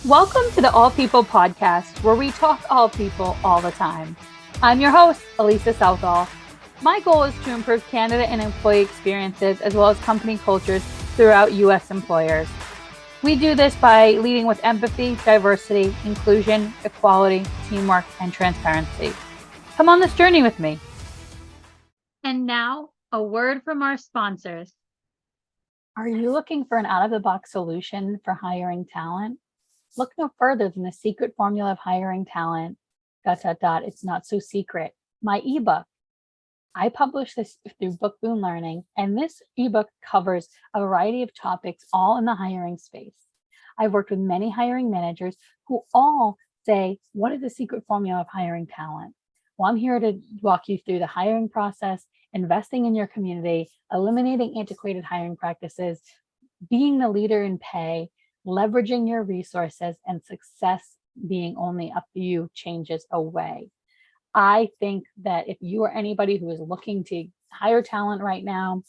Welcome to the All People podcast, where we talk all people all the time. I'm your host, Elisa Southall. My goal is to improve candidate and employee experiences as well as company cultures throughout U.S. employers. We do this by leading with empathy, diversity, inclusion, equality, teamwork, and transparency. Come on this journey with me. And now, a word from our sponsors. Are you looking for an out-of-the-box solution for hiring talent? Look no further than the secret formula of hiring talent. ... It's not so secret. My ebook. I publish this through Book Boon Learning, and this ebook covers a variety of topics, all in the hiring space. I've worked with many hiring managers who all say, what is the secret formula of hiring talent? Well, I'm here to walk you through the hiring process, investing in your community, eliminating antiquated hiring practices, being the leader in pay, leveraging your resources, and success being only a few changes away. I think that if you are anybody who is looking to hire talent right now,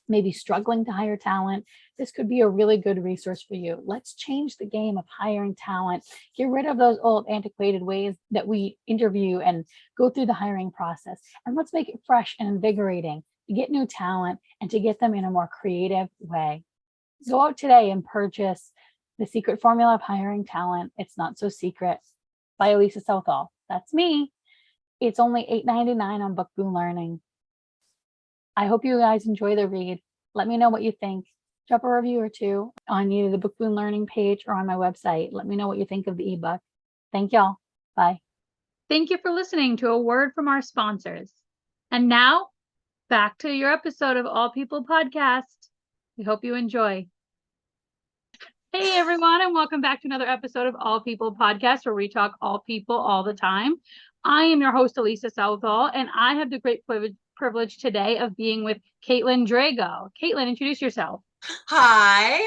maybe struggling to hire talent, this could be a really good resource for you. Let's change the game of hiring talent. Get rid of those old antiquated ways that we interview and go through the hiring process. And let's make it fresh and invigorating to get new talent and to get them in a more creative way. Go out today and purchase The Secret Formula of Hiring Talent. It's Not So Secret by Elisa Southall. That's me. It's only $8.99 on Book Boon Learning. I hope you guys enjoy the read. Let me know what you think. Drop a review or two on either the Book Boon Learning page or on my website. Let me know what you think of the ebook. Thank y'all. Bye. Thank you for listening to a word from our sponsors. And now, back to your episode of All People Podcast. We hope you enjoy. Hey everyone, and welcome back to another episode of All People Podcast, where we talk all people all the time. I am your host, Elisa Southall, and I have the great privilege today of being with Caitlin Drago. Caitlin, introduce yourself. Hi,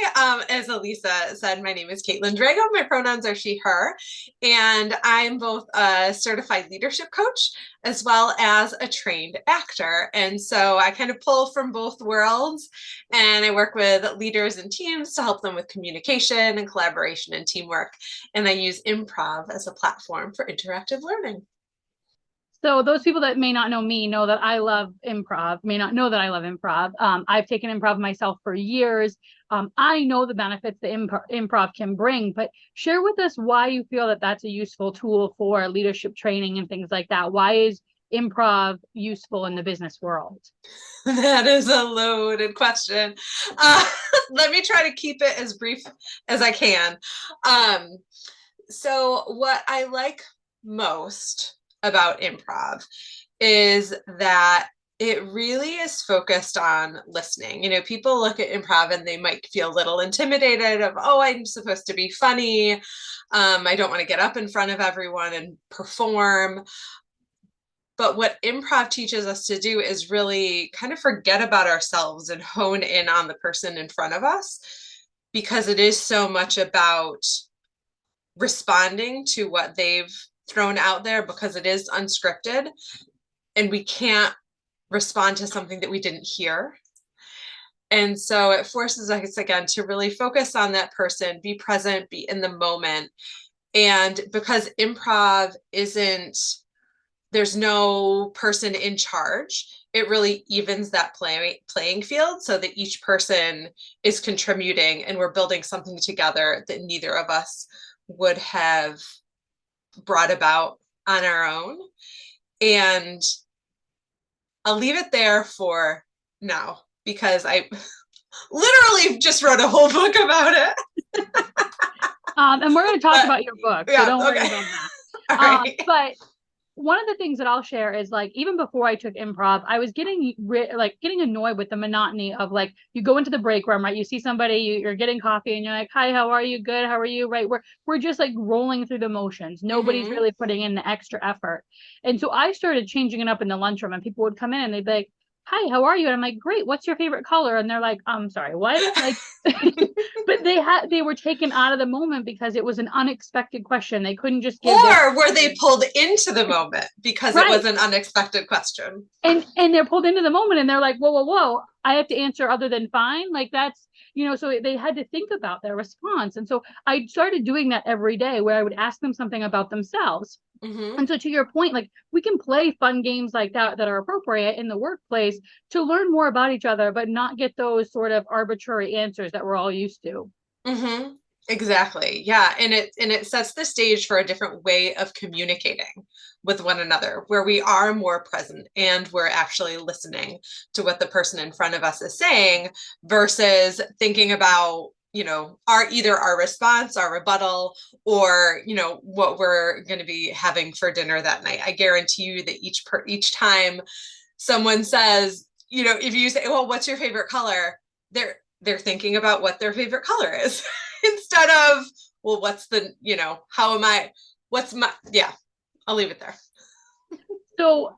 as Elisa said, my name is Caitlin Drago. My pronouns are she, her, and I'm both a certified leadership coach as well as a trained actor. And so I kind of pull from both worlds, and I work with leaders and teams to help them with communication and collaboration and teamwork. And I use improv as a platform for interactive learning. So those people that may not know me know that I love improv, may not know that I love improv. I've taken improv myself for years. I know the benefits that improv can bring, but share with us why you feel that that's a useful tool for leadership training and things like that. Why is improv useful in the business world? That is a loaded question. Let me try to keep it as brief as I can. So what I like most about improv is that it really is focused on listening. You know, people look at improv and they might feel a little intimidated of, oh, I'm supposed to be funny. I don't want to get up in front of everyone and perform. But what improv teaches us to do is really kind of forget about ourselves and hone in on the person in front of us, because it is so much about responding to what they've thrown out there, because it is unscripted and we can't respond to something that we didn't hear. And so it forces us again to really focus on that person, be present, be in the moment. And because improv isn't, there's no person in charge, it really evens that playing field so that each person is contributing and we're building something together that neither of us would have brought about on our own. And I'll leave it there for now, because I literally just wrote a whole book about it. And we're going to talk about your book, so don't worry about that. All right. But one of the things that I'll share is, like, even before I took improv, I was getting annoyed with the monotony of, like, you go into the break room, right? You see somebody, you're getting coffee and you're like, hi, how are you? Good. How are you? Right. We're just like rolling through the motions. Nobody's really putting in the extra effort. And so I started changing it up in the lunchroom, and people would come in and they'd be like, hi, how are you? And I'm like, great, what's your favorite color? And they're like, I'm sorry, what? Like, but they were taken out of the moment because it was an unexpected question. They couldn't just give their Or were they pulled into the moment because it right. was an unexpected question? And they're pulled into the moment and they're like, whoa, I have to answer other than fine. Like that's, so they had to think about their response. And so I started doing that every day where I would ask them something about themselves. Mm-hmm. And so to your point, like we can play fun games like that are appropriate in the workplace to learn more about each other, but not get those sort of arbitrary answers that we're all used to. Mm-hmm. Exactly. Yeah. And it sets the stage for a different way of communicating with one another, where we are more present and we're actually listening to what the person in front of us is saying versus thinking about, our response, our rebuttal, or, what we're going to be having for dinner that night. I guarantee you that each time someone says, if you say, well, what's your favorite color? They're thinking about what their favorite color is instead of, well, how am I, what's my, yeah, I'll leave it there. So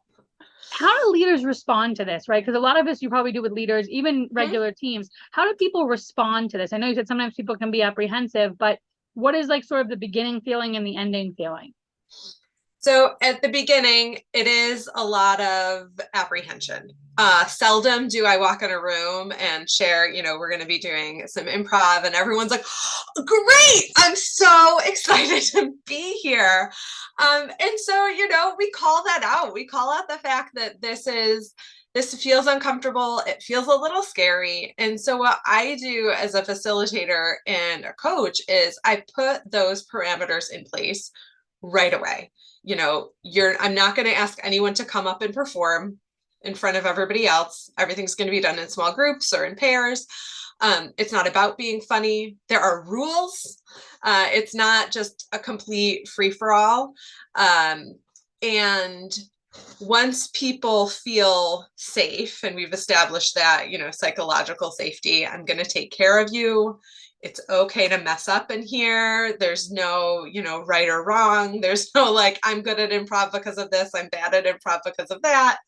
how do leaders respond to this, right? Because a lot of this you probably do with leaders, even regular teams. How do people respond to this? I know you said sometimes people can be apprehensive, but what is like sort of the beginning feeling and the ending feeling? So at the beginning, it is a lot of apprehension. Seldom do I walk in a room and share, we're going to be doing some improv, and everyone's like, oh, great, I'm so excited to be here. And so, we call that out. We call out the fact that this feels uncomfortable. It feels a little scary. And so what I do as a facilitator and a coach is I put those parameters in place right away. I'm not going to ask anyone to come up and perform in front of everybody else. Everything's going to be done in small groups or in pairs. It's not about being funny. There are rules. It's not just a complete free-for-all. And once people feel safe, and we've established that, psychological safety, I'm going to take care of you. It's okay to mess up in here. There's no, right or wrong. There's no like, I'm good at improv because of this, I'm bad at improv because of that.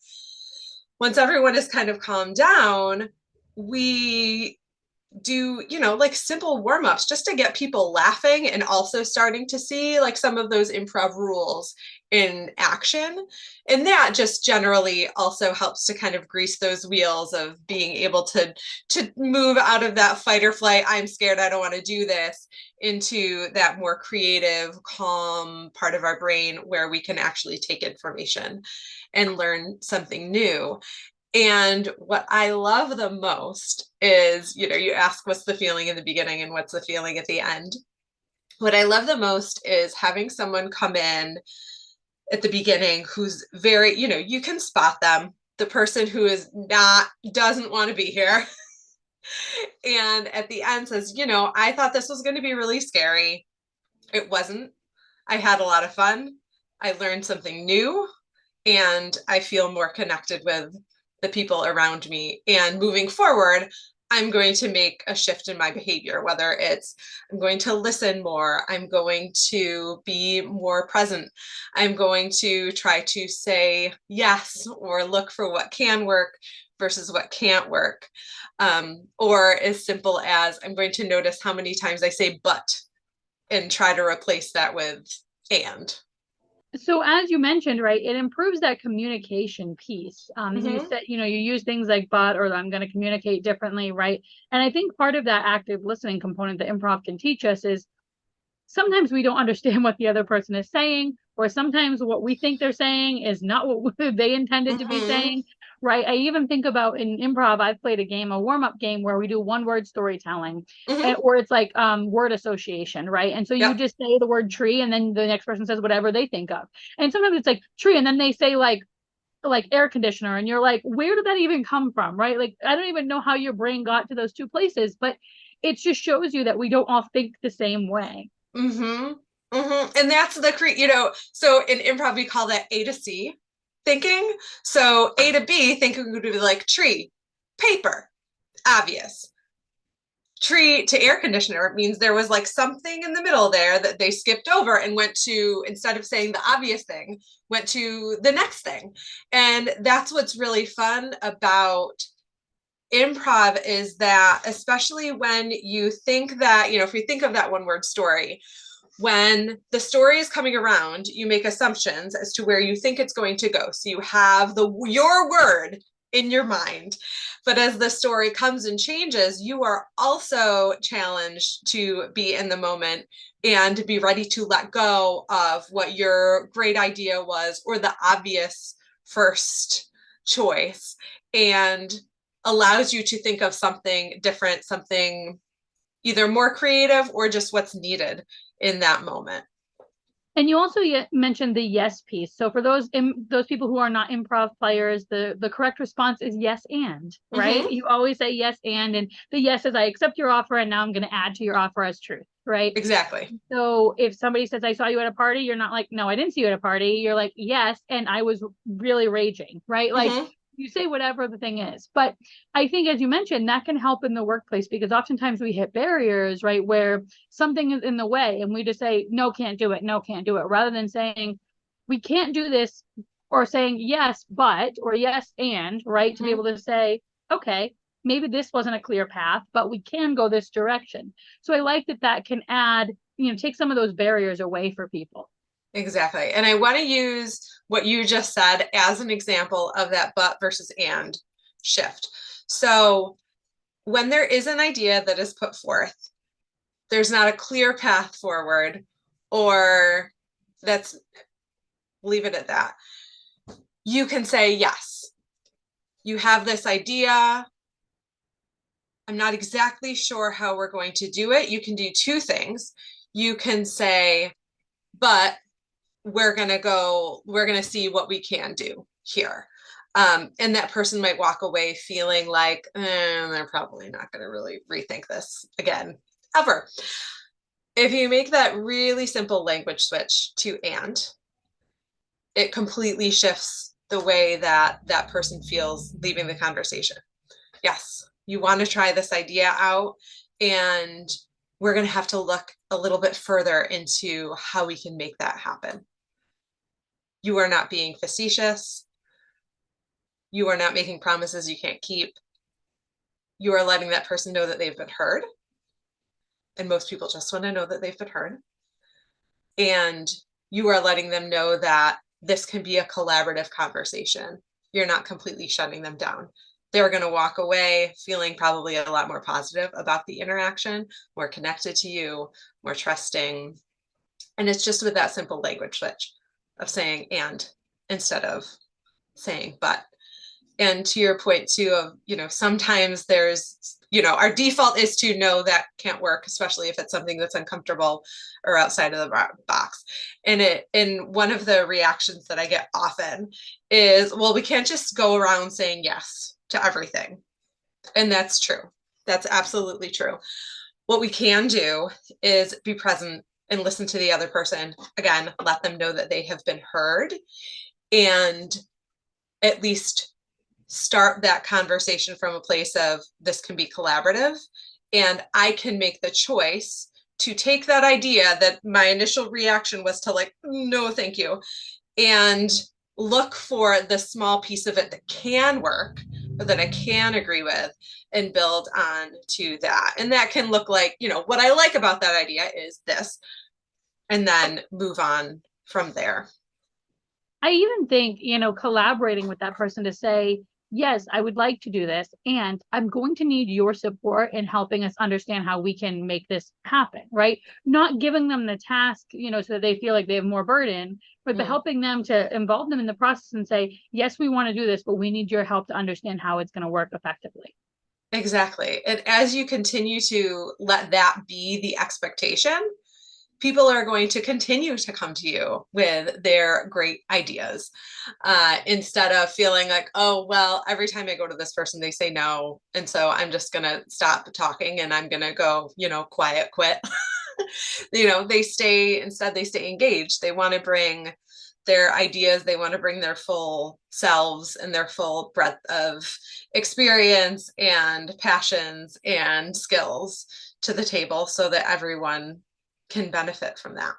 Once everyone is kind of calmed down, we do, like simple warm-ups just to get people laughing and also starting to see like some of those improv rules in action. And that just generally also helps to kind of grease those wheels of being able to move out of that fight or flight, I'm scared, I don't want to do this, into that more creative, calm part of our brain where we can actually take information and learn something new. And what I love the most is, you ask what's the feeling in the beginning and what's the feeling at the end. What I love the most is having someone come in at the beginning who's very, you can spot them, the person who doesn't want to be here. And at the end says, I thought this was going to be really scary. It wasn't. I had a lot of fun. I learned something new, and I feel more connected with the people around me. And moving forward, I'm going to make a shift in my behavior, whether it's I'm going to listen more, I'm going to be more present, I'm going to try to say yes or look for what can work versus what can't work. Or as simple as I'm going to notice how many times I say but and try to replace that with and. So as you mentioned, right, it improves that communication piece. You Mm-hmm. said, you use things like but or I'm going to communicate differently, right? And I think part of that active listening component that improv can teach us is sometimes we don't understand what the other person is saying, or sometimes what we think they're saying is not what they intended to be Mm-hmm. saying, right? I even think about in improv, I've played a warm-up game where we do one word storytelling, Mm-hmm. or it's like word association, right? And so you Yep. just say the word tree, and then the next person says whatever they think of. And sometimes it's like tree, and then they say like air conditioner, and you're like, where did that even come from, right? Like I don't even know how your brain got to those two places, but it just shows you that we don't all think the same way. Mm-hmm. Mm-hmm. And that's so in improv, we call that A to C thinking. So A to B thinking would be like tree, paper, obvious. tree to air conditioner, it means there was like something in the middle there that they skipped over and went to, instead of saying the obvious thing, went to the next thing. And that's what's really fun about improv, is that especially when you think that, if you think of that one word story, when the story is coming around, you make assumptions as to where you think it's going to go. So you have your word in your mind. But as the story comes and changes, you are also challenged to be in the moment and be ready to let go of what your great idea was, or the obvious first choice, and allows you to think of something different, something either more creative or just what's needed in that moment. And you also mentioned the yes piece. So for those people who are not improv players, the correct response is yes and, right? You always say yes and the yes is I accept your offer and now I'm going to add to your offer as truth, right? Exactly. So if somebody says I saw you at a party, you're not like, no, I didn't see you at a party. You're like, yes, and I was really raging, right? Like you say whatever the thing is. But I think, as you mentioned, that can help in the workplace, because oftentimes we hit barriers, right, where something is in the way and we just say, no, can't do it, no, can't do it, rather than saying we can't do this, or saying yes, but, or yes, and, right, to be able to say, okay, maybe this wasn't a clear path, but we can go this direction. So I like that can add, take some of those barriers away for people. Exactly. And I want to use what you just said as an example of that but versus and shift. So when there is an idea that is put forth, there's not a clear path forward, or leave it at that. You can say, yes, you have this idea. I'm not exactly sure how we're going to do it. You can do two things. You can say, but we're going to see what we can do here. And that person might walk away feeling like, they're probably not going to really rethink this again, ever. If you make that really simple language switch to and, it completely shifts the way that that person feels leaving the conversation. Yes, you want to try this idea out, and we're going to have to look a little bit further into how we can make that happen. You are not being facetious. You are not making promises you can't keep. You are letting that person know that they've been heard. And most people just want to know that they've been heard. And you are letting them know that this can be a collaborative conversation. You're not completely shutting them down. They're going to walk away feeling probably a lot more positive about the interaction, more connected to you, more trusting. And it's just with that simple language switch of saying and instead of saying but. And to your point too of, sometimes there's, our default is to know that can't work, especially if it's something that's uncomfortable or outside of the box. And one of the reactions that I get often is, well, we can't just go around saying yes to everything. And that's true. That's absolutely true. What we can do is be present and listen to the other person. Again, let them know that they have been heard, and at least start that conversation from a place of this can be collaborative, and I can make the choice to take that idea that my initial reaction was to like, no, thank you, and look for the small piece of it that can work or that I can agree with, and build on to that. And that can look like, what I like about that idea is this, and then move on from there. I even think, collaborating with that person to say, yes, I would like to do this, and I'm going to need your support in helping us understand how we can make this happen, right? Not giving them the task, so that they feel like they have more burden, but helping them to involve them in the process and say, yes, we want to do this, but we need your help to understand how it's going to work effectively. Exactly. And as you continue to let that be the expectation, people are going to continue to come to you with their great ideas, instead of feeling like, oh, well, every time I go to this person, they say no. And so I'm just going to stop talking and I'm going to go, quiet quit. They stay engaged. They want to bring their ideas. They want to bring their full selves and their full breadth of experience and passions and skills to the table so that everyone can benefit from that.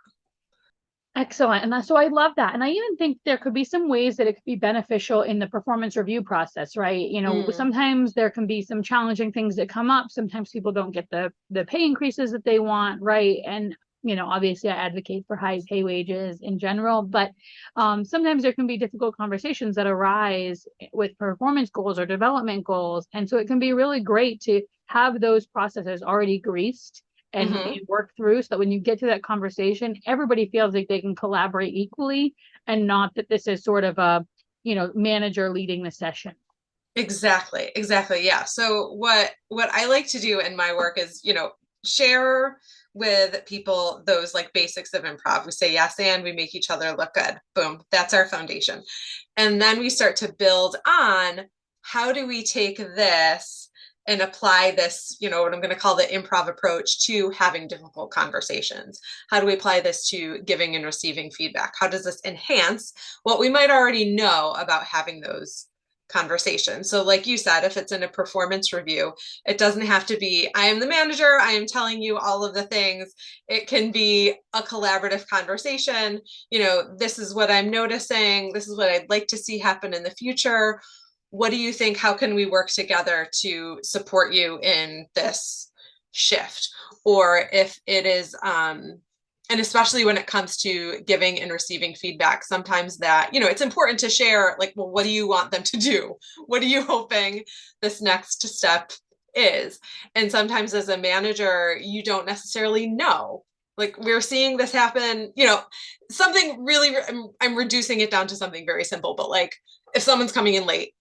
Excellent. And so I love that. And I even think there could be some ways that it could be beneficial in the performance review process, right? Sometimes there can be some challenging things that come up. Sometimes people don't get the pay increases that they want, right? And obviously I advocate for high pay wages in general, but sometimes there can be difficult conversations that arise with performance goals or development goals. And so it can be really great to have those processes already greased and work through, so that when you get to that conversation, everybody feels like they can collaborate equally, and not that this is sort of a manager leading the session. Exactly. Yeah. So what I like to do in my work is, share with people those like basics of improv. We say yes and we make each other look good. Boom. That's our foundation. And then we start to build on, how do we take this and apply this, what I'm going to call the improv approach to having difficult conversations? How do we apply this to giving and receiving feedback? How does this enhance what we might already know about having those conversations? So like you said, if it's in a performance review, it doesn't have to be, I am the manager, I am telling you all of the things. It can be a collaborative conversation. This is what I'm noticing. This is what I'd like to see happen in the future. What do you think? How can we work together to support you in this shift? Or if it is, and especially when it comes to giving and receiving feedback, sometimes that, it's important to share, like, well, what do you want them to do? What are you hoping this next step is? And sometimes as a manager, you don't necessarily know. Like, we're seeing this happen, something really, I'm reducing it down to something very simple, but like, if someone's coming in late,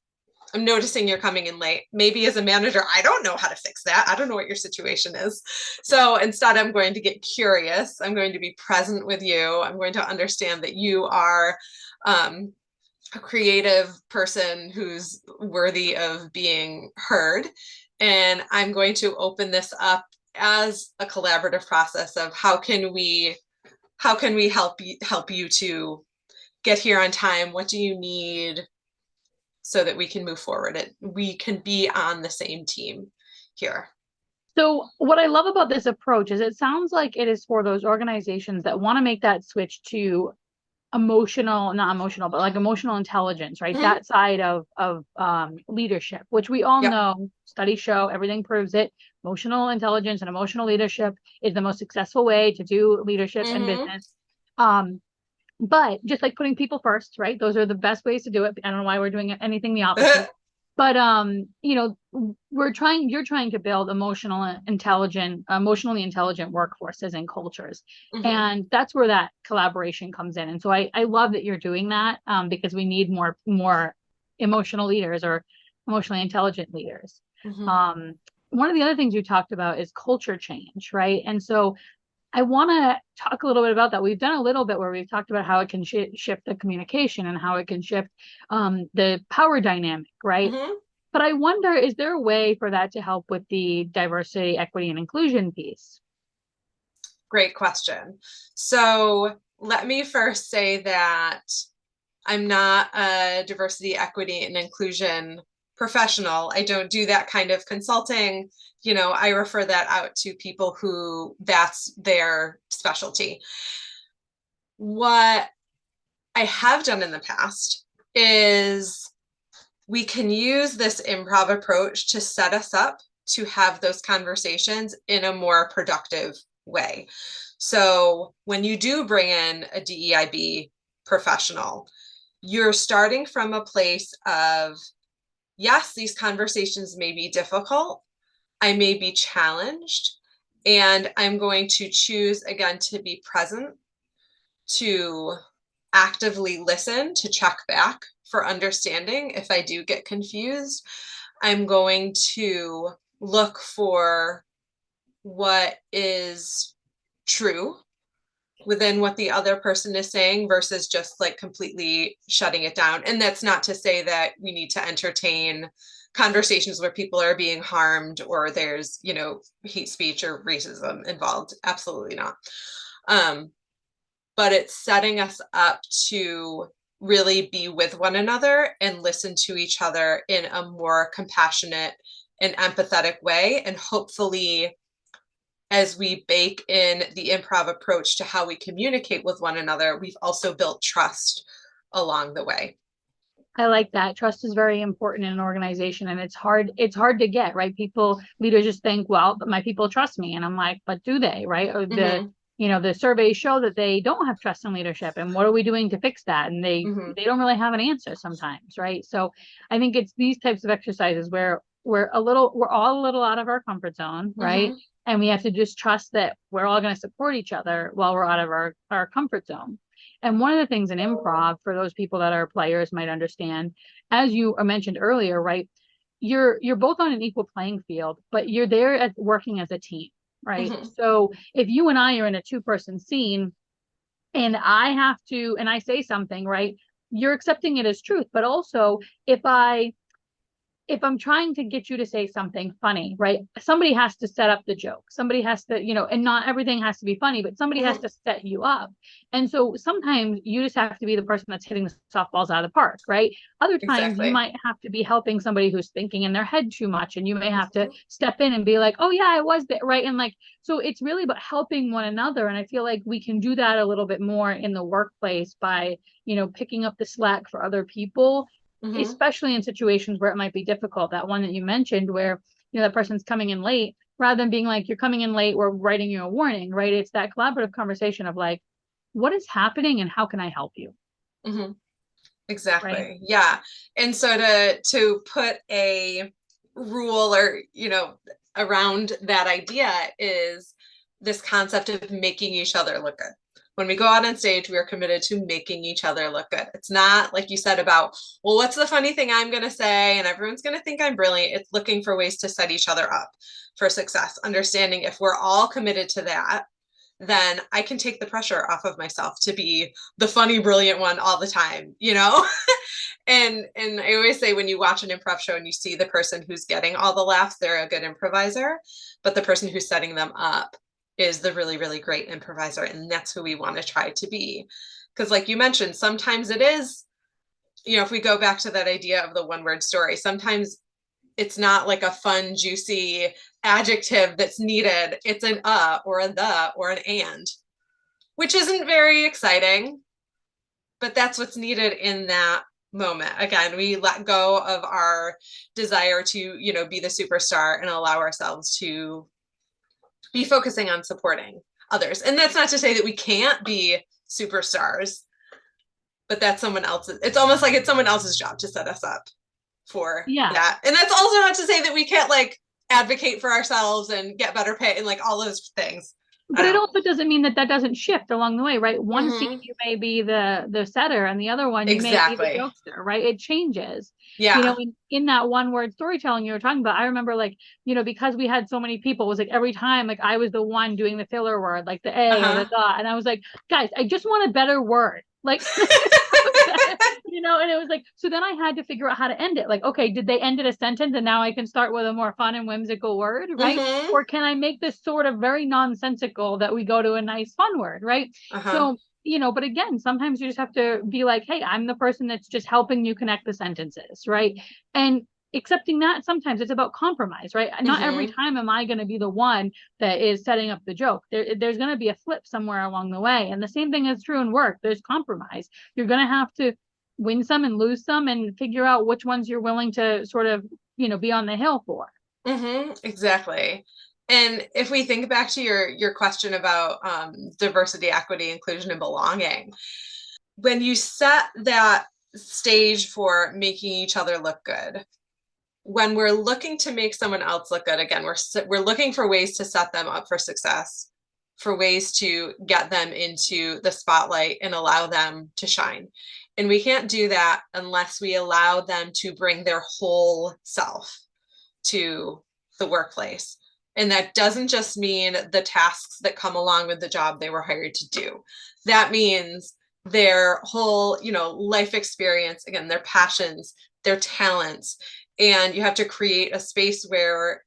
I'm noticing you're coming in late. Maybe as a manager, I don't know how to fix that. I don't know what your situation is. So instead, I'm going to get curious. I'm going to be present with you. I'm going to understand that you are a creative person who's worthy of being heard. And I'm going to open this up as a collaborative process of how can we help you to get here on time? What do you need? So that we can move forward. We can be on the same team here. So what I love about this approach is it sounds like it is for those organizations that want to make that switch to not emotional, but like emotional intelligence, right? That side of leadership, which we all know, studies show, everything proves it. Emotional intelligence and emotional leadership is the most successful way to do leadership and business. But just like putting people first, right? Those are the best ways to do it. I don't know why we're doing anything the opposite. But you're trying to build emotionally intelligent workforces and cultures. And that's where that collaboration comes in. And so I love that you're doing that, because we need more emotional leaders or emotionally intelligent leaders. One of the other things you talked about is culture change, right? And so I want to talk a little bit about that. We've done a little bit where we've talked about how it can shift the communication and how it can shift the power dynamic, right? But I wonder, is there a way for that to help with the diversity, equity, and inclusion piece? Great question. So let me first say that I'm not a diversity, equity, and inclusion professional. I don't do that kind of consulting. I refer that out to people who that's their specialty. What I have done in the past is we can use this improv approach to set us up to have those conversations in a more productive way. So when you do bring in a DEIB professional, you're starting from a place of, yes, these conversations may be difficult. I may be challenged, and I'm going to choose again to be present, to actively listen, to check back for understanding. If I do get confused, I'm going to look for what is true within what the other person is saying versus just like completely shutting it down. And that's not to say that we need to entertain conversations where people are being harmed or there's, hate speech or racism involved. Absolutely not. but it's setting us up to really be with one another and listen to each other in a more compassionate and empathetic way. And hopefully, as we bake in the improv approach to how we communicate with one another, we've also built trust along the way. I like that. Trust is very important in an organization, and it's hard to get, right? Leaders just think, well, my people trust me. And I'm like, but do they, right? Or the surveys show that they don't have trust in leadership. And what are we doing to fix that? And they don't really have an answer sometimes, right? So I think it's these types of exercises where we're all a little out of our comfort zone, right? And we have to just trust that we're all going to support each other while we're out of our comfort zone. And one of the things in improv, for those people that are players might understand, as you mentioned earlier, right? You're both on an equal playing field, but you're there working as a team, right? So if you and I are in a 2-person scene and I say something, right? You're accepting it as truth. But also if I'm trying to get you to say something funny, right? Somebody has to set up the joke. Somebody has to, and not everything has to be funny, but somebody has to set you up. And so sometimes you just have to be the person that's hitting the softballs out of the park, right? Other times you might have to be helping somebody who's thinking in their head too much, and you may have to step in and be like, oh yeah, I was there, right? And like, so it's really about helping one another. And I feel like we can do that a little bit more in the workplace by, picking up the slack for other people, especially in situations where it might be difficult. That one that you mentioned where, that person's coming in late, rather than being like, you're coming in late, we're writing you a warning, right? It's that collaborative conversation of like, what is happening and how can I help you? Exactly. Right? Yeah. And so to put a rule or, around that idea is this concept of making each other look good. When we go out on stage, we are committed to making each other look good. It's not like you said about, well, what's the funny thing I'm going to say? And everyone's going to think I'm brilliant. It's looking for ways to set each other up for success. Understanding if we're all committed to that, then I can take the pressure off of myself to be the funny, brilliant one all the time, And I always say when you watch an improv show and you see the person who's getting all the laughs, they're a good improviser, but the person who's setting them up is the really, really great improviser. And that's who we want to try to be. Because like you mentioned, sometimes it is, if we go back to that idea of the one-word story, sometimes it's not like a fun, juicy adjective that's needed. It's an or a the or an and, which isn't very exciting, but that's what's needed in that moment. Again, we let go of our desire to, be the superstar and allow ourselves to be focusing on supporting others. And that's not to say that we can't be superstars, but that's someone else's. It's almost like it's someone else's job to set us up for that. And that's also not to say that we can't like advocate for ourselves and get better pay and like all those things. But it also doesn't mean that doesn't shift along the way, right? One scene you may be the setter, and the other one you may be the jokester, right? It changes. Yeah. In that one word storytelling you were talking about, I remember like, because we had so many people, it was like every time like I was the one doing the filler word, like the A or the dot, and I was like, guys, I just want a better word. Like and it was like, so then I had to figure out how to end it. Like, okay, did they end it a sentence and now I can start with a more fun and whimsical word, right? Or can I make this sort of very nonsensical that we go to a nice fun word, right? So, but again, sometimes you just have to be like, hey, I'm the person that's just helping you connect the sentences, right? And accepting that sometimes it's about compromise, right? Not every time am I going to be the one that is setting up the joke. There's going to be a flip somewhere along the way. And the same thing is true in work. There's compromise. You're going to have to win some and lose some and figure out which ones you're willing to sort of, be on the hill for. Exactly. And if we think back to your question about diversity, equity, inclusion, and belonging, when you set that stage for making each other look good, when we're looking to make someone else look good, again, we're looking for ways to set them up for success, for ways to get them into the spotlight and allow them to shine. And we can't do that unless we allow them to bring their whole self to the workplace. And that doesn't just mean the tasks that come along with the job they were hired to do. That means their whole, life experience, again, their passions, their talents. And you have to create a space where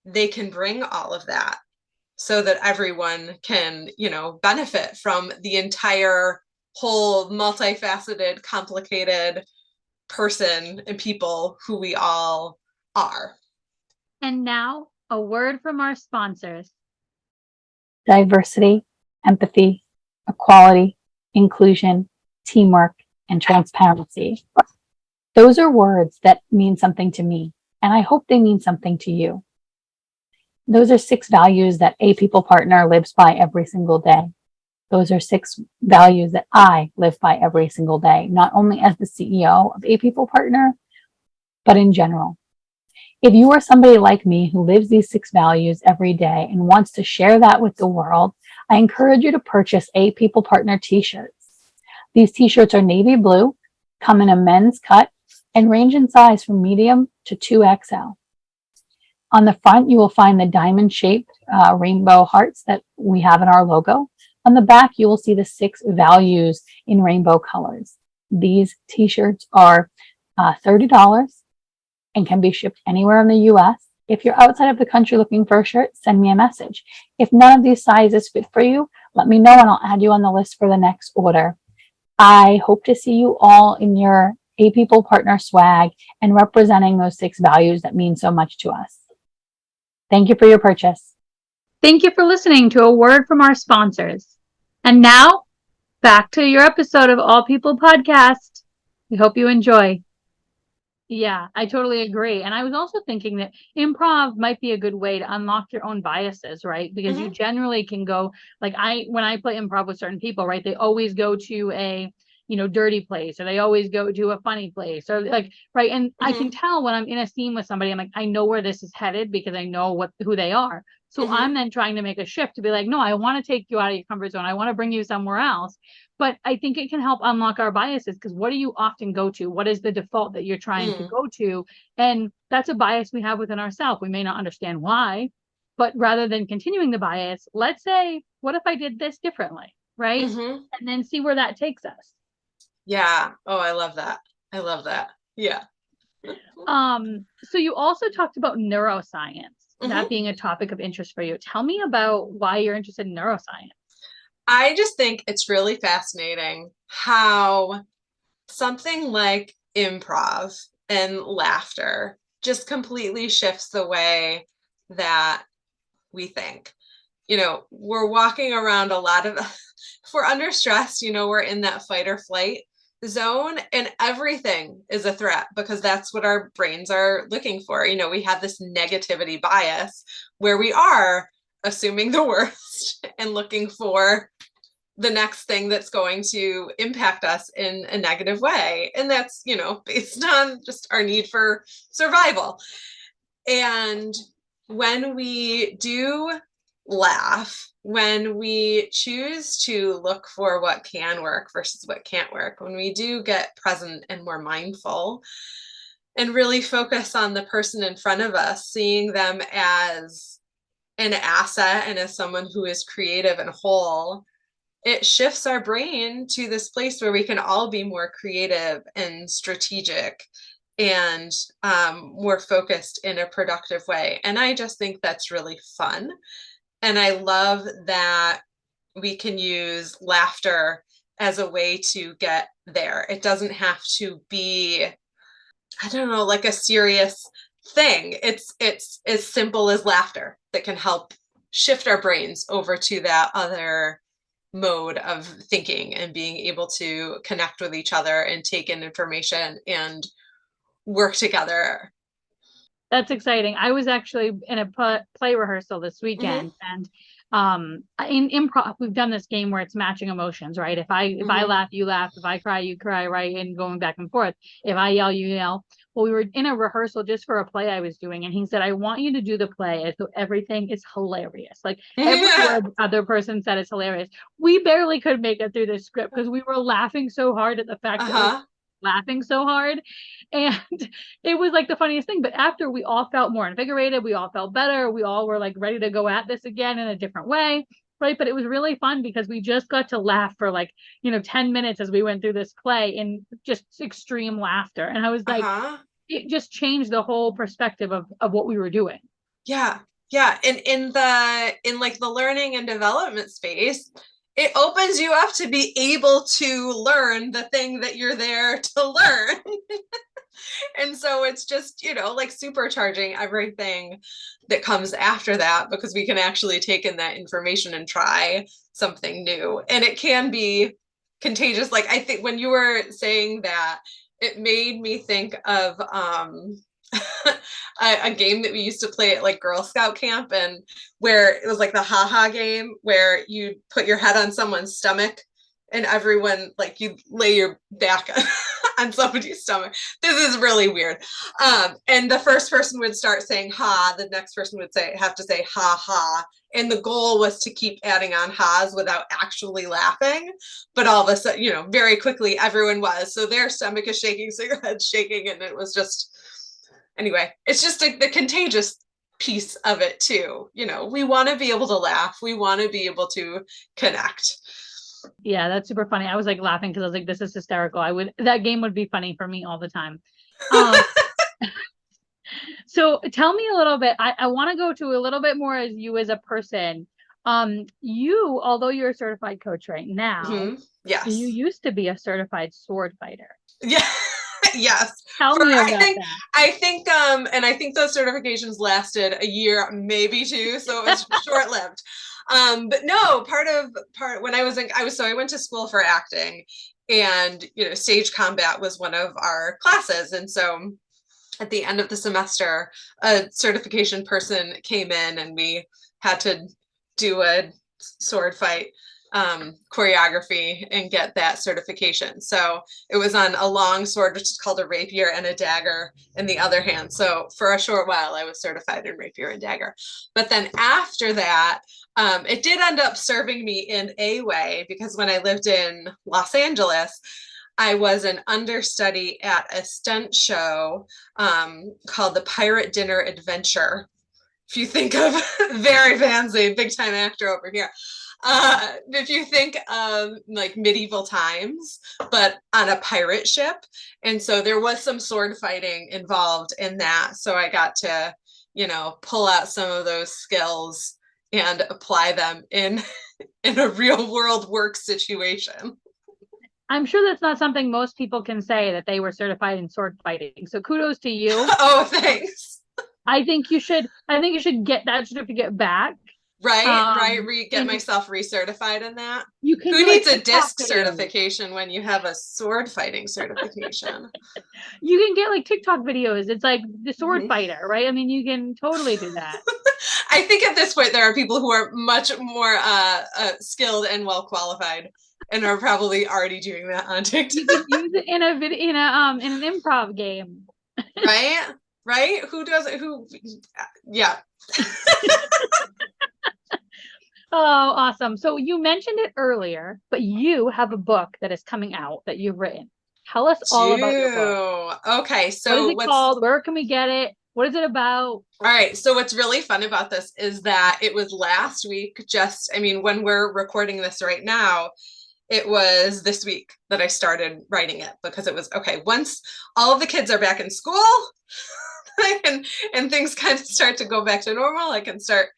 they can bring all of that so that everyone can, benefit from the entire whole multifaceted, complicated person and people who we all are. And now, a word from our sponsors. Diversity, empathy, equality, inclusion, teamwork, and transparency. Those are words that mean something to me, and I hope they mean something to you. Those are 6 values that a people partner lives by every single day. Those are 6 values that I live by every single day, not only as the CEO of a people partner, but in general. If you are somebody like me who lives these 6 values every day and wants to share that with the world, I encourage you to purchase a People Partner t-shirts. These t-shirts are navy blue, come in a men's cut, and range in size from medium to 2XL. On the front, you will find the diamond-shaped rainbow hearts that we have in our logo. On the back, you will see the 6 values in rainbow colors. These t-shirts are $30 and can be shipped anywhere in the US. If you're outside of the country looking for a shirt, send me a message. If none of these sizes fit for you, let me know and I'll add you on the list for the next order. I hope to see you all in your A People Partner swag and representing those 6 values that mean so much to us. Thank you for your purchase. Thank you for listening to a word from our sponsors. And now, back to your episode of All People Podcast. We hope you enjoy. Yeah, I totally agree. And I was also thinking that improv might be a good way to unlock your own biases, right? Because you generally can go, like when I play improv with certain people, right, they always go to a, dirty place, or they always go to a funny place, or like, right. And I can tell when I'm in a scene with somebody, I'm like, I know where this is headed because I know who they are. So I'm then trying to make a shift to be like, no, I want to take you out of your comfort zone. I want to bring you somewhere else. But I think it can help unlock our biases, because what do you often go to? What is the default that you're trying to go to? And that's a bias we have within ourselves. We may not understand why, but rather than continuing the bias, let's say, what if I did this differently, right? And then see where that takes us. Yeah. Oh, I love that. I love that. Yeah. So you also talked about neuroscience, that being a topic of interest for you. Tell me about why you're interested in neuroscience. I just think it's really fascinating how something like improv and laughter just completely shifts the way that we think. We're walking around a lot of, if we're under stress, we're in that fight or flight zone, and everything is a threat because that's what our brains are looking for. We have this negativity bias where we are assuming the worst and looking for the next thing that's going to impact us in a negative way. And that's, based on just our need for survival. And when we do laugh, when we choose to look for what can work versus what can't work, when we do get present and more mindful and really focus on the person in front of us, seeing them as an asset and as someone who is creative and whole, it shifts our brain to this place where we can all be more creative and strategic and more focused in a productive way. And I just think that's really fun. And I love that we can use laughter as a way to get there. It doesn't have to be, I don't know, like a serious thing. It's as simple as laughter that can help shift our brains over to that other mode of thinking and being able to connect with each other and take in information and work together. That's exciting. I was actually in a play rehearsal this weekend, and in improv, we've done this game where it's matching emotions, right? If I laugh, you laugh. If I cry, you cry, right? And going back and forth. If I yell, you yell. Well, we were in a rehearsal just for a play I was doing, and he said, I want you to do the play as though everything is hilarious. Like every word the other person said is hilarious. We barely could make it through the script because we were laughing so hard at the fact that laughing so hard, and it was like the funniest thing. But after, we all felt more invigorated, we all felt better, we all were like ready to go at this again in a different way, right? But it was really fun because we just got to laugh for 10 minutes as we went through this play in just extreme laughter, and I was like, it just changed the whole perspective of what we were doing. Yeah. Yeah. And in like the learning and development space, it opens you up to be able to learn the thing that you're there to learn. And so it's just, like supercharging everything that comes after that, because we can actually take in that information and try something new. And it can be contagious. Like, I think when you were saying that, it made me think of a game that we used to play at like Girl Scout camp, and where it was like the haha game, where you put your head on someone's stomach and everyone, like, you lay your back on somebody's stomach. This is really weird. And the first person would start saying ha, the next person would have to say ha ha. And the goal was to keep adding on ha's without actually laughing. But all of a sudden, very quickly everyone was. So their stomach is shaking, so your head's shaking. And it was just, anyway, it's just the contagious piece of it too. We want to be able to laugh. We want to be able to connect. Yeah, that's super funny. I was like laughing because I was like, this is hysterical. That game would be funny for me all the time. So tell me a little bit. I want to go to a little bit more as you as a person. Although you're a certified coach right now, Yes, you used to be a certified sword fighter. Yeah. Yes. Tell me about that. I think and I think those certifications lasted a year, maybe two, so it was short-lived. But no, when I went to school for acting, and stage combat was one of our classes. And so at the end of the semester, a certification person came in and we had to do a sword fight choreography and get that certification. So it was on a long sword, which is called a rapier, and a dagger in the other hand. So for a short while, I was certified in rapier and dagger. But then after that, it did end up serving me in a way, because when I lived in Los Angeles, I was an understudy at a stunt show called the Pirate Dinner Adventure. If you think of very fancy, big time actor over here. If you think of like medieval times, but on a pirate ship. And so there was some sword fighting involved in that. So I got to, pull out some of those skills and apply them in a real world work situation. I'm sure that's not something most people can say, that they were certified in sword fighting. So kudos to you. Oh, thanks. I think you should get that certificate back. Right. Get myself recertified in that. You can. Who needs a disc certification when you have a sword fighting certification? You can get like TikTok videos. It's like the sword fighter, right? I mean, you can totally do that. I think at this point there are people who are much more skilled and well qualified, and are probably already doing that on TikTok. You can use it in a video, in an improv game. Right? Who does it? Yeah. Oh, awesome. So you mentioned it earlier, but you have a book that is coming out that you've written. Tell us all about your book. Okay, so what is it called? Where can we get it? What is it about? All right. So what's really fun about this is that it was last week, when we're recording this right now, it was this week that I started writing it, because it was, okay, once all of the kids are back in school and things kind of start to go back to normal, I can start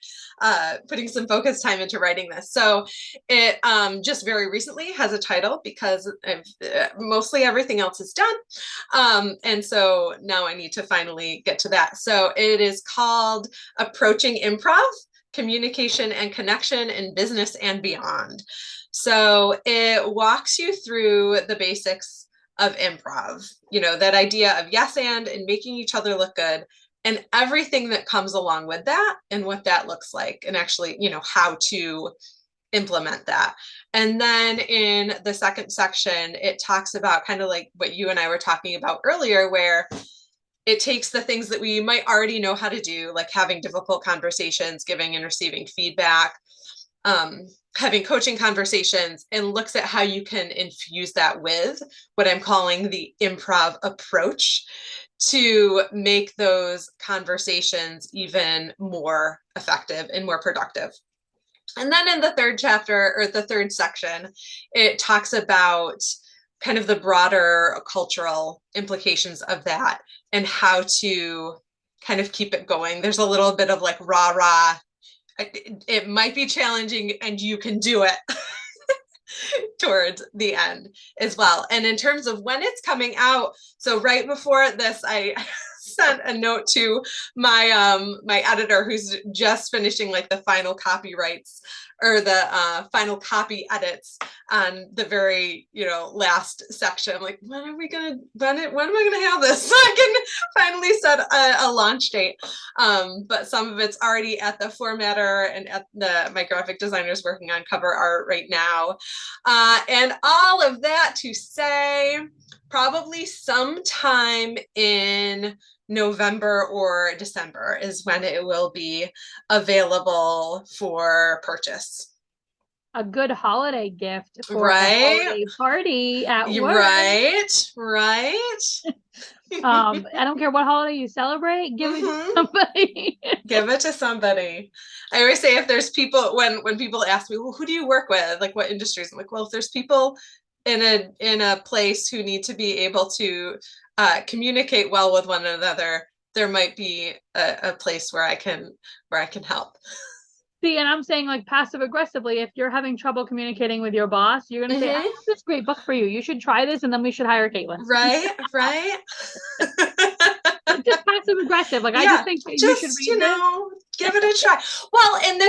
putting some focus time into writing this. So it just very recently has a title, because mostly everything else is done. And so now I need to finally get to that. So it is called Approaching Improv, Communication and Connection in Business and Beyond. So it walks you through the basics of improv, that idea of yes and making each other look good, and everything that comes along with that, and what that looks like, and actually, how to implement that. And then in the second section, it talks about kind of like what you and I were talking about earlier, where it takes the things that we might already know how to do, like having difficult conversations, giving and receiving feedback, having coaching conversations, and looks at how you can infuse that with what I'm calling the improv approach, to make those conversations even more effective and more productive. And then in the third chapter, or the third section, it talks about kind of the broader cultural implications of that, and how to kind of keep it going. There's a little bit of like rah rah. It might be challenging and you can do it towards the end as well. And in terms of when it's coming out, so right before this, I sent a note to my editor who's just finishing like the final copyrights or the final copy edits on the very, last section. I'm like, when am I going to have this? So I can finally set a launch date. But some of it's already at the formatter and at my graphic designer's working on cover art right now. And all of that to say, probably sometime in November or December is when it will be available for purchase. A good holiday gift for right? a holiday party at work. Right. I don't care what holiday you celebrate, give it to somebody. Give it to somebody. I always say if there's people, when people ask me, well, who do you work with? Like what industries? I'm like, well, if there's people in a place who need to be able to communicate well with one another, there might be a place where I can help. See, and I'm saying like passive aggressively, if you're having trouble communicating with your boss, you're going to say, I have this great book for you. You should try this. And then we should hire Caitlin. Right. Just passive aggressive. Like, I just think you should read give it a try. Well, and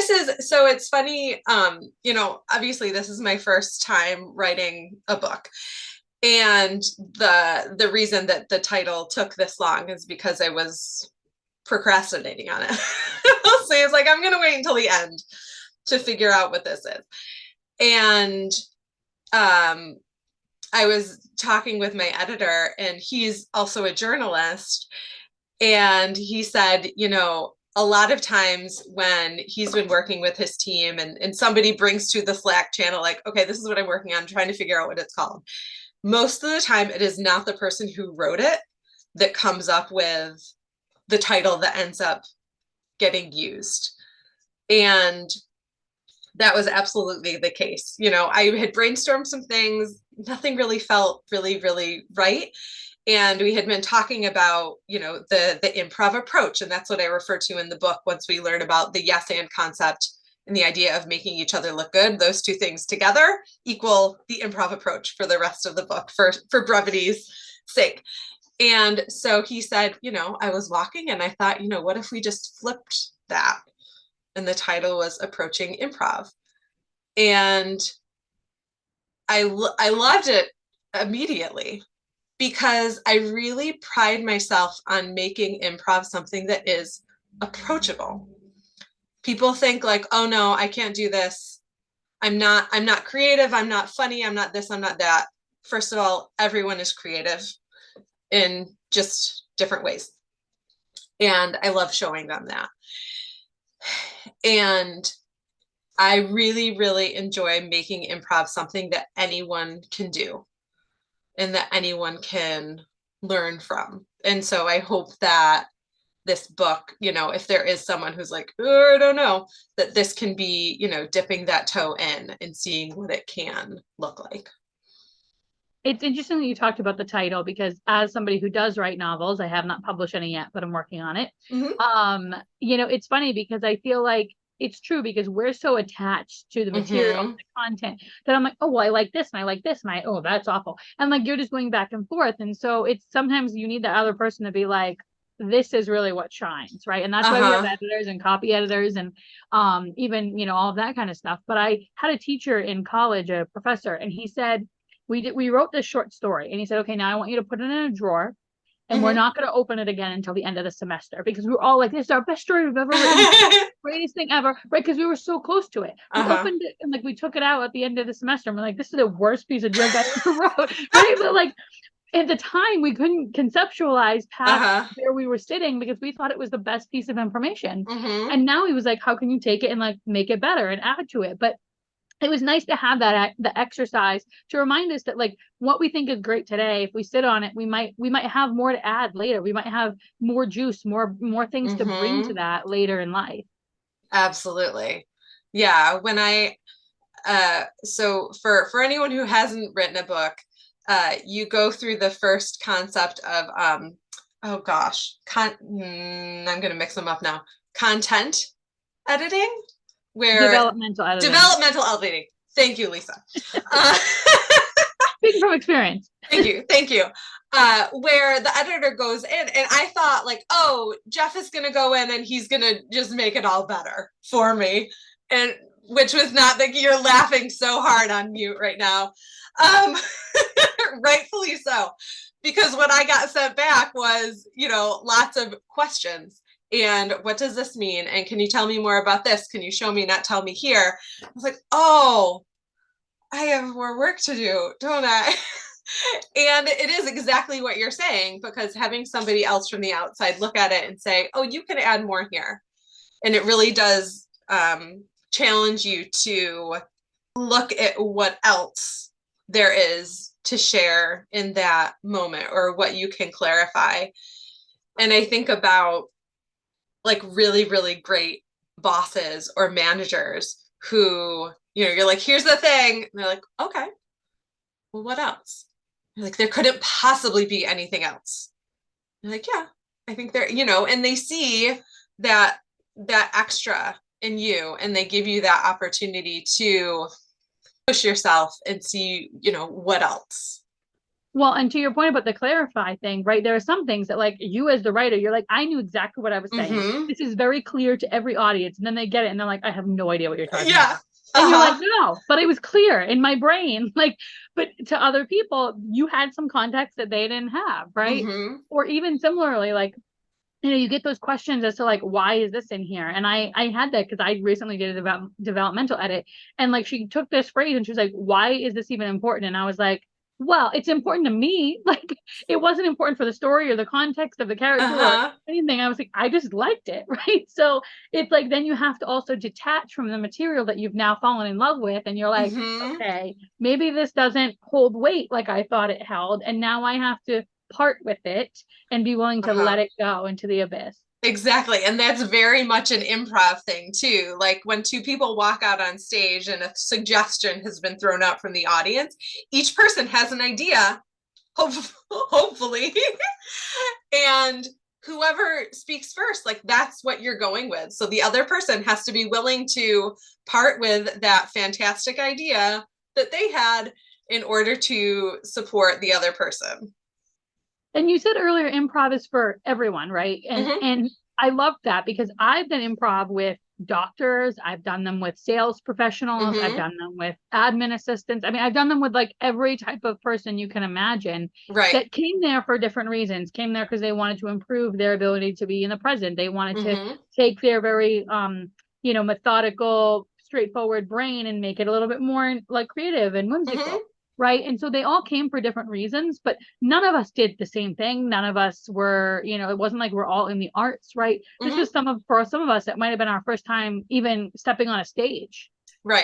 so it's funny. Obviously this is my first time writing a book. And the reason that the title took this long is because I was procrastinating on it. I'll say it's like, I'm going to wait until the end to figure out what this is. And I was talking with my editor, and he's also a journalist. And he said, a lot of times when he's been working with his team and somebody brings to the Slack channel, like, okay, this is what I'm working on, trying to figure out what it's called. Most of the time, it is not the person who wrote it that comes up with the title that ends up getting used. And that was absolutely the case. I had brainstormed some things, nothing really felt really, really right. And we had been talking about, the improv approach. And that's what I refer to in the book once we learn about the yes and concept and the idea of making each other look good. Those two things together equal the improv approach for the rest of the book for brevity's sake. And so he said, I was walking and I thought, what if we just flipped that? And the title was Approaching Improv. And I loved it immediately because I really pride myself on making improv something that is approachable. People think like, oh no, I can't do this. I'm not creative. I'm not funny. I'm not this, I'm not that. First of all, everyone is creative in just different ways. And I love showing them that. And I really, really enjoy making improv something that anyone can do and that anyone can learn from. And so I hope that this book, if there is someone who's like, oh, I don't know, that this can be, dipping that toe in and seeing what it can look like. It's interesting that you talked about the title, because as somebody who does write novels, I have not published any yet, but I'm working on it. It's funny because I feel like it's true, because we're so attached to the material, the content, that I'm like, oh, well, I like this and I like this, and oh, that's awful. And like, you're just going back and forth. And so it's sometimes you need the other person to be like, this is really what shines, right? And that's why we have editors and copy editors and even, all of that kind of stuff. But I had a teacher in college, a professor, and he said, we wrote this short story, and he said, okay, now I want you to put it in a drawer, and we're not going to open it again until the end of the semester, because we were all like, this is our best story we've ever written, greatest thing ever, right? Because we were so close to it. We opened it and like we took it out at the end of the semester, and we're like, this is the worst piece of junk I ever wrote, right? But like at the time, we couldn't conceptualize past where we were sitting, because we thought it was the best piece of information. And now he was like, how can you take it and like make it better and add to it? But it was nice to have the exercise to remind us that like what we think is great today, if we sit on it, we might have more to add later. We might have more juice, more things to bring to that later in life. Absolutely. Yeah. When so for anyone who hasn't written a book, you go through the first concept of oh gosh, I'm going to mix them up now. Content editing, where Developmental editing. developmental editing. Thank you, Lisa. Speaking from experience. Thank you. Where the editor goes in, and I thought like, oh, Jeff is going to go in and he's going to just make it all better for me. And which was not that you're laughing so hard on mute right now. Rightfully so, because what I got sent back was, lots of questions. And what does this mean? And can you tell me more about this? Can you show me, not tell me here? I was like, oh, I have more work to do, don't I? And it is exactly what you're saying, because having somebody else from the outside look at it and say, oh, you can add more here. And it really does challenge you to look at what else there is to share in that moment, or what you can clarify. And I think about like really, really great bosses or managers who, you're like, here's the thing. And they're like, okay, well, what else? You're like, there couldn't possibly be anything else. You're like, yeah, I think there, and they see that extra in you, and they give you that opportunity to push yourself and see, what else. Well, and to your point about the clarify thing, right? There are some things that like you as the writer, you're like, I knew exactly what I was saying. Mm-hmm. This is very clear to every audience. And then they get it and they're like, I have no idea what you're talking Yeah. about. And you're like, no, but it was clear in my brain. Like, but to other people, you had some context that they didn't have, right? Mm-hmm. Or even similarly, like, you get those questions as to like, why is this in here? And I had that because I recently did a developmental edit, and like she took this phrase and she was like, why is this even important? And I was like, well, it's important to me. Like, it wasn't important for the story or the context of the character or anything. I was like, I just liked it, right? So it's like, then you have to also detach from the material that you've now fallen in love with, and you're like, okay, maybe this doesn't hold weight like I thought it held, and now I have to part with it and be willing to let it go into the abyss. Exactly. And that's very much an improv thing too. Like when two people walk out on stage and a suggestion has been thrown out from the audience, each person has an idea, hopefully, and whoever speaks first, like that's what you're going with. So the other person has to be willing to part with that fantastic idea that they had in order to support the other person. And you said earlier, improv is for everyone, right? And I love that, because I've done improv with doctors, I've done them with sales professionals, I've done them with admin assistants. I mean, I've done them with like every type of person you can imagine, right, that came there for different reasons, came there because they wanted to improve their ability to be in the present. They wanted to take their very, methodical, straightforward brain and make it a little bit more like creative and whimsical. Right. And so they all came for different reasons, but none of us did the same thing. None of us were, it wasn't like we're all in the arts, right? This was for some of us, it might have been our first time even stepping on a stage. Right.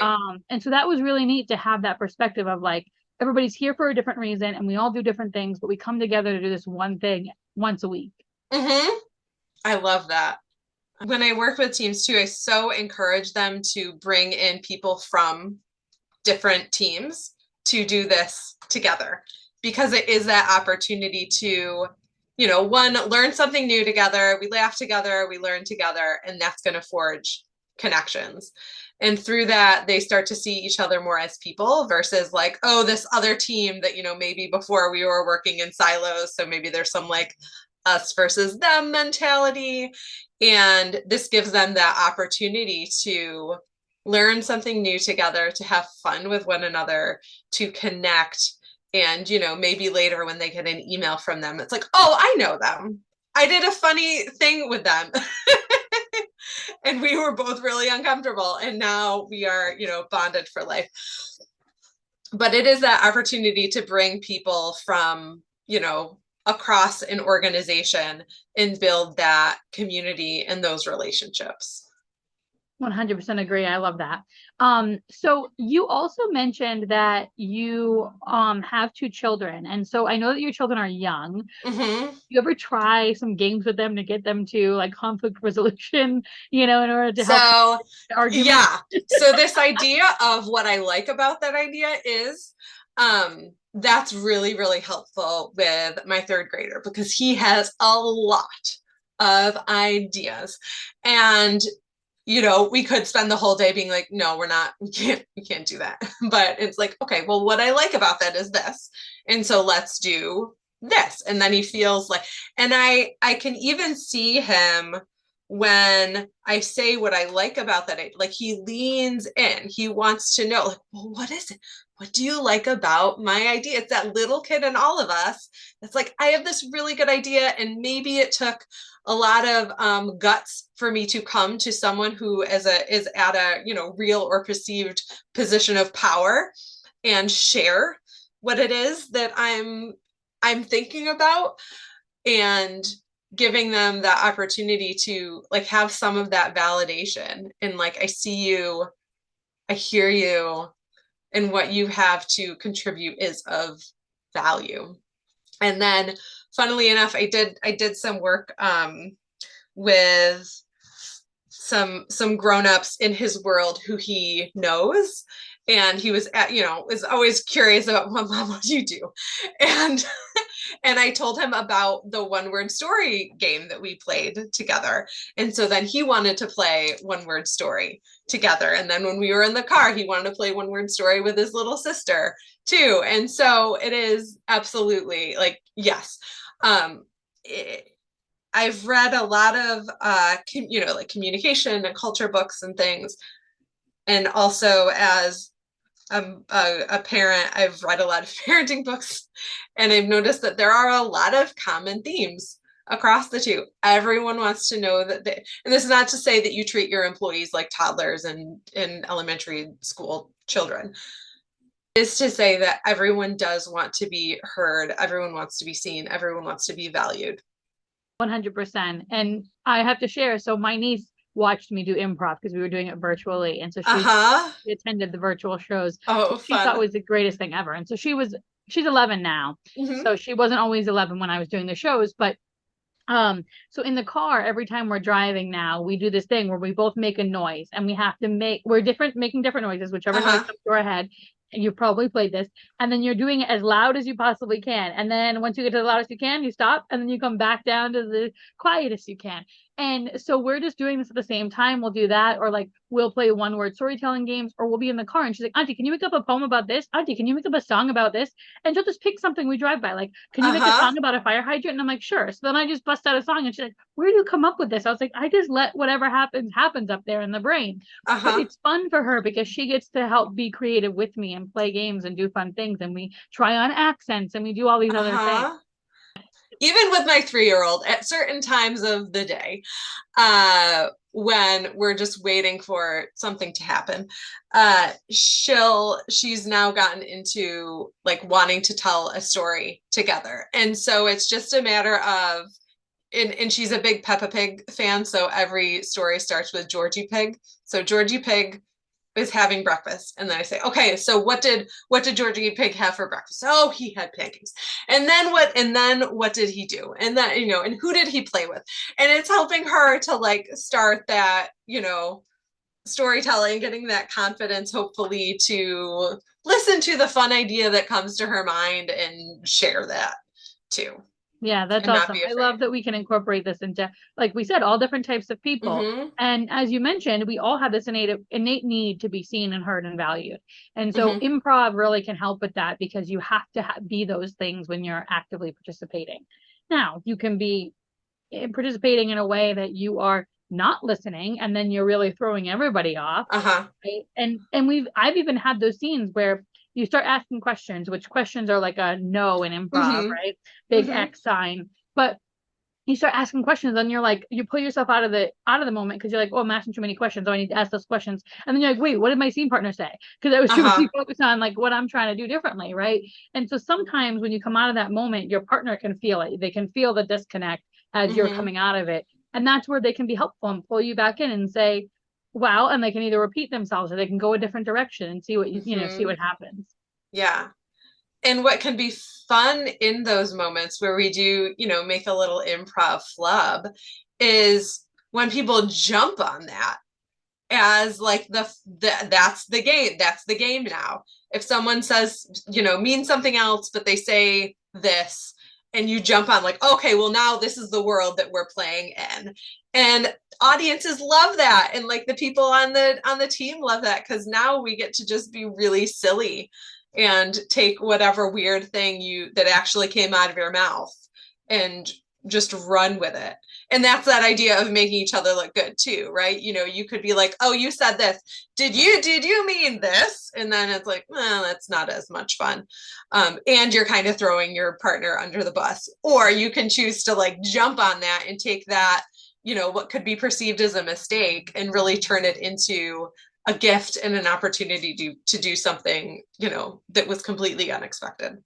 And so that was really neat to have that perspective of like, everybody's here for a different reason and we all do different things, but we come together to do this one thing once a week. I love that. When I work with teams too, I so encourage them to bring in people from different teams to do this together, because it is that opportunity to, one, learn something new together. We laugh together, we learn together, and that's going to forge connections. And through that, they start to see each other more as people versus like, oh, this other team that, maybe before we were working in silos. So maybe there's some like us versus them mentality. And this gives them that opportunity to learn something new together, to have fun with one another, to connect. And, maybe later when they get an email from them, it's like, oh, I know them. I did a funny thing with them. And we were both really uncomfortable. And now we are, bonded for life. But it is that opportunity to bring people from, across an organization and build that community and those relationships. 100% agree. I love that. So you also mentioned that you have 2 children. And so I know that your children are young. You ever try some games with them to get them to like conflict resolution, in order to help argument? Yeah. So this idea of what I like about that idea is That's really, really helpful with my third grader because he has a lot of ideas. And we could spend the whole day being like, no, we can't do that. But it's like, okay, well, what I like about that is this. And so let's do this. And then he feels like, and I can even see him when I say what I like about that, like he leans in, he wants to know, like, well, what is it? What do you like about my idea? It's that little kid in all of us that's like, I have this really good idea. And maybe it took a lot of guts for me to come to someone who is at a real or perceived position of power and share what it is that I'm thinking about, and giving them that opportunity to like have some of that validation and like, I see you, I hear you, and what you have to contribute is of value. And then funnily enough, I did some work with some grown-ups in his world who he knows, and he was is always curious about, what mom, what do you do? And and I told him about the one word story game that we played together. And so then he wanted to play one word story together. And then when we were in the car, he wanted to play one word story with his little sister too. And so it is absolutely like, yes. I've read a lot of, like communication and culture books and things. And also as a parent, I've read a lot of parenting books, and I've noticed that there are a lot of common themes across the two. Everyone wants to know that and this is not to say that you treat your employees like toddlers and in elementary school children. It is to say that everyone does want to be heard. Everyone wants to be seen. Everyone wants to be valued. 100%. And I have to share. So my niece watched me do improv because we were doing it virtually. And so she attended the virtual shows. Oh, she thought it was the greatest thing ever. And so she's 11 now. Mm-hmm. So she wasn't always 11 when I was doing the shows, but so in the car, every time we're driving now, we do this thing where we both make a noise, and we have to making different noises, whichever noise comes to our head. And you've probably played this, and then you're doing it as loud as you possibly can. And then once you get to the loudest you can, you stop, and then you come back down to the quietest you can. And so we're just doing this at the same time. We'll do that, or like we'll play one word storytelling games, or we'll be in the car and she's like, Auntie, can you make up a poem about this? Auntie, can you make up a song about this? And she'll just pick something we drive by, like, can you make a song about a fire hydrant? And I'm like, sure. So then I just bust out a song, and she's like, where do you come up with this? I was like, I just let whatever happens up there in the brain. But it's fun for her because she gets to help be creative with me and play games and do fun things, and we try on accents and we do all these other things. Even with my 3-year-old, at certain times of the day, when we're just waiting for something to happen, she's now gotten into like wanting to tell a story together. And so it's just a matter of, and she's a big Peppa Pig fan, so every story starts with Georgie Pig. So Georgie Pig is having breakfast, and then I say, okay, so what did Georgie Pig have for breakfast? Oh, he had pancakes. And then what did he do? And then, and who did he play with? And it's helping her to like start that, storytelling, getting that confidence, hopefully, to listen to the fun idea that comes to her mind and share that too. Yeah, that's awesome. I love that we can incorporate this into, like we said, all different types of people. Mm-hmm. And as you mentioned, we all have this innate need to be seen and heard and valued. And so improv really can help with that, because you have to be those things when you're actively participating. Now, you can be participating in a way that you are not listening, and then you're really throwing everybody off. Right? And I've even had those scenes where you start asking questions, which questions are like a no in improv, right? Big X sign. But you start asking questions, and you're like, you pull yourself out of the moment, because you're like, oh, I'm asking too many questions, so I need to ask those questions. And then you're like, wait, what did my scene partner say? Because I was too really focused on like what I'm trying to do differently, right? And so sometimes when you come out of that moment, your partner can feel it. They can feel the disconnect as you're coming out of it. And that's where they can be helpful and pull you back in and say, wow, and they can either repeat themselves, or they can go a different direction and see what see what happens. Yeah. And what can be fun in those moments where we do, make a little improv flub, is when people jump on that as like that's the game now. if someone says, means something else, but they say this, and you jump on like, okay, well, now this is the world that we're playing in. And audiences love that. And like the people on the team love that, because now we get to just be really silly and take whatever weird thing that actually came out of your mouth and just run with it. And that's that idea of making each other look good too, right? You could be like, oh, you said this. Did you mean this? And then it's like, well, that's not as much fun. And you're kind of throwing your partner under the bus. Or you can choose to like jump on that and take that, what could be perceived as a mistake and really turn it into a gift and an opportunity to do something, that was completely unexpected.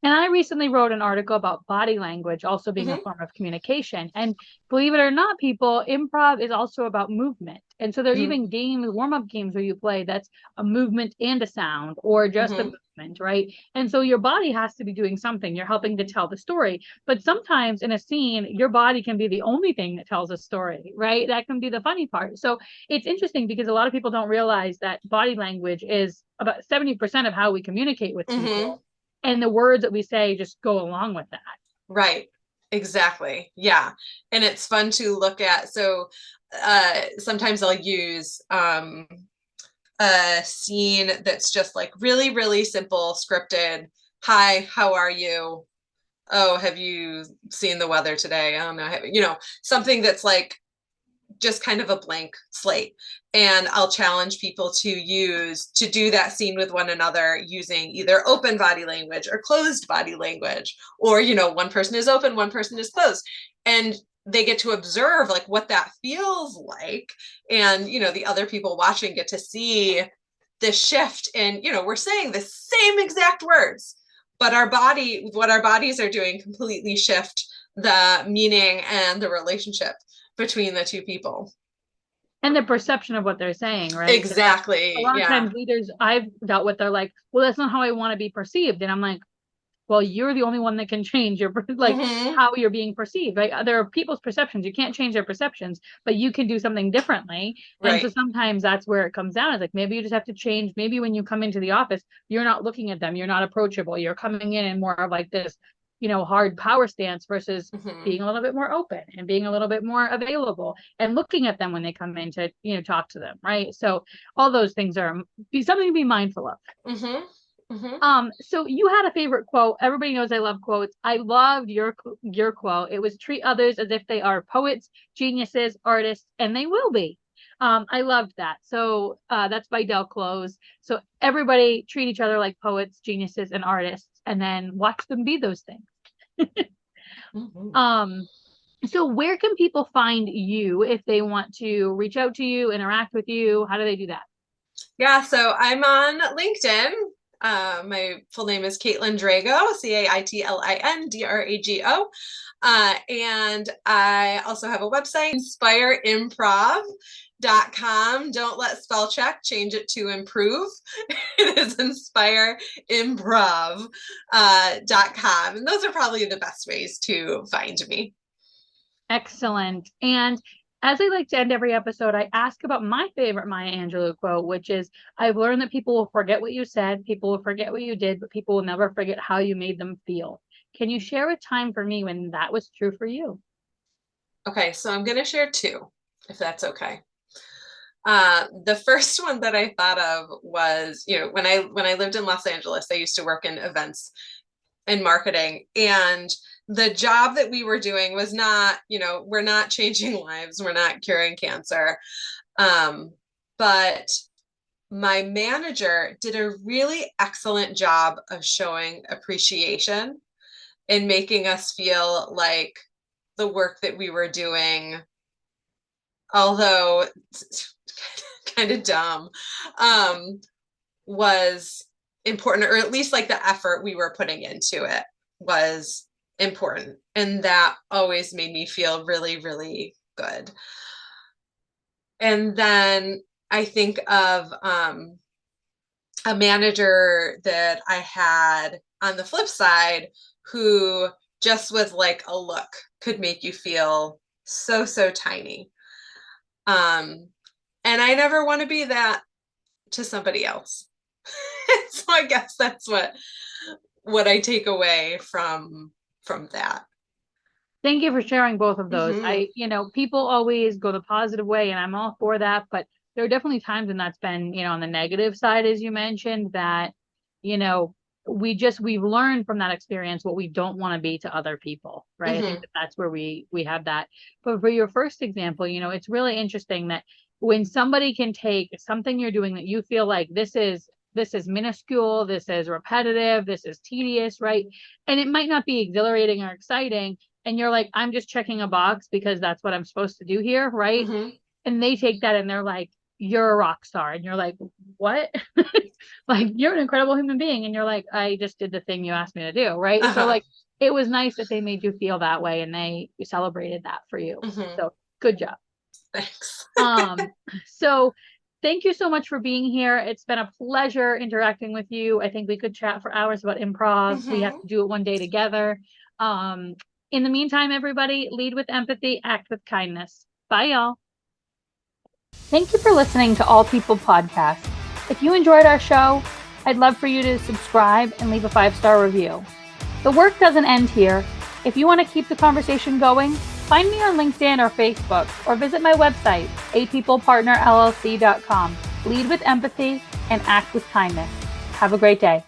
And I recently wrote an article about body language also being a form of communication. And believe it or not, people, improv is also about movement. And so there are even games, warm-up games where you play that's a movement and a sound, or just a movement, right? And so your body has to be doing something. You're helping to tell the story. But sometimes in a scene, your body can be the only thing that tells a story, right? That can be the funny part. So it's interesting because a lot of people don't realize that body language is about 70% of how we communicate with people. And the words that we say just go along with that. Right. Exactly. Yeah. And it's fun to look at. So sometimes I'll use a scene that's just like really, really simple, scripted. Hi, how are you? Oh, have you seen the weather today? I don't know. Something that's like just kind of a blank slate. And I'll challenge people to do that scene with one another using either open body language or closed body language, or, one person is open, one person is closed. And they get to observe like what that feels like. And, the other people watching get to see the shift. And, we're saying the same exact words, but what our bodies are doing completely shift the meaning and the relationship between the two people. And the perception of what they're saying, right? Exactly. A lot of times leaders I've dealt with, they're like, well, that's not how I want to be perceived. And I'm like, well, you're the only one that can change your how you're being perceived, right? There are people's perceptions. You can't change their perceptions, but you can do something differently. Right. And so sometimes that's where it comes down. It's like, maybe you just have to change. Maybe when you come into the office, you're not looking at them. You're not approachable. You're coming in more of like this, hard power stance versus being a little bit more open and being a little bit more available and looking at them when they come in to, talk to them. Right. So all those things are something to be mindful of. So you had a favorite quote. Everybody knows I love quotes. I loved your quote. It was treat others as if they are poets, geniuses, artists, and they will be. I loved that. So that's by Del Close. So everybody treat each other like poets, geniuses, and artists, and then watch them be those things. So where can people find you if they want to reach out to you, interact with you? How do they do that? Yeah, so I'm on LinkedIn. My full name is Caitlin Drago, CAITLINDRAGO. And I also have a website, inspireimprov.com. Don't let spell check change it to improve. It is inspireimprov.com. And those are probably the best ways to find me. Excellent. And as I like to end every episode, I ask about my favorite Maya Angelou quote, which is, I've learned that people will forget what you said, people will forget what you did, but people will never forget how you made them feel. Can you share a time for me when that was true for you? Okay, so I'm going to share two, if that's okay. The first one that I thought of was, when I lived in Los Angeles, I used to work in events and marketing, and the job that we were doing was not, we're not changing lives, we're not curing cancer. But my manager did a really excellent job of showing appreciation and making us feel like the work that we were doing, although kind of dumb, was important, or at least like the effort we were putting into it was important. And that always made me feel really, really good. And then I think of a manager that I had on the flip side who just with like a look could make you feel so, so tiny. And I never want to be that to somebody else. So I guess that's what I take away from that. Thank you for sharing both of those. Mm-hmm. People always go the positive way, and I'm all for that, but there are definitely times when that's been, on the negative side, as you mentioned, that, you know, we've learned from that experience what we don't want to be to other people, right? I think Mm-hmm. that's where we have that. But for your first example, it's really interesting that when somebody can take something you're doing that you feel like this is minuscule, this is repetitive, this is tedious, right? And it might not be exhilarating or exciting, and you're like, I'm just checking a box because that's what I'm supposed to do here, right? Mm-hmm. And they take that and they're like, you're a rock star. And you're like, what? Like, you're an incredible human being. And you're like, I just did the thing you asked me to do, right? So Uh-huh. like, it was nice that they made you feel that way and they celebrated that for you. Mm-hmm. So good job. Thanks. So thank you so much for being here. It's been a pleasure interacting with you. I think we could chat for hours about improv. We have Mm-hmm. to do it one day together. In the meantime, everybody, lead with empathy, act with kindness. Bye, y'all. Thank you for listening to All People Podcast. If you enjoyed our show, I'd love for you to subscribe and leave a 5-star review. The work doesn't end here. If you want to keep the conversation going, find me on LinkedIn or Facebook, or visit my website, apeoplepartnerllc.com. Lead with empathy and act with kindness. Have a great day.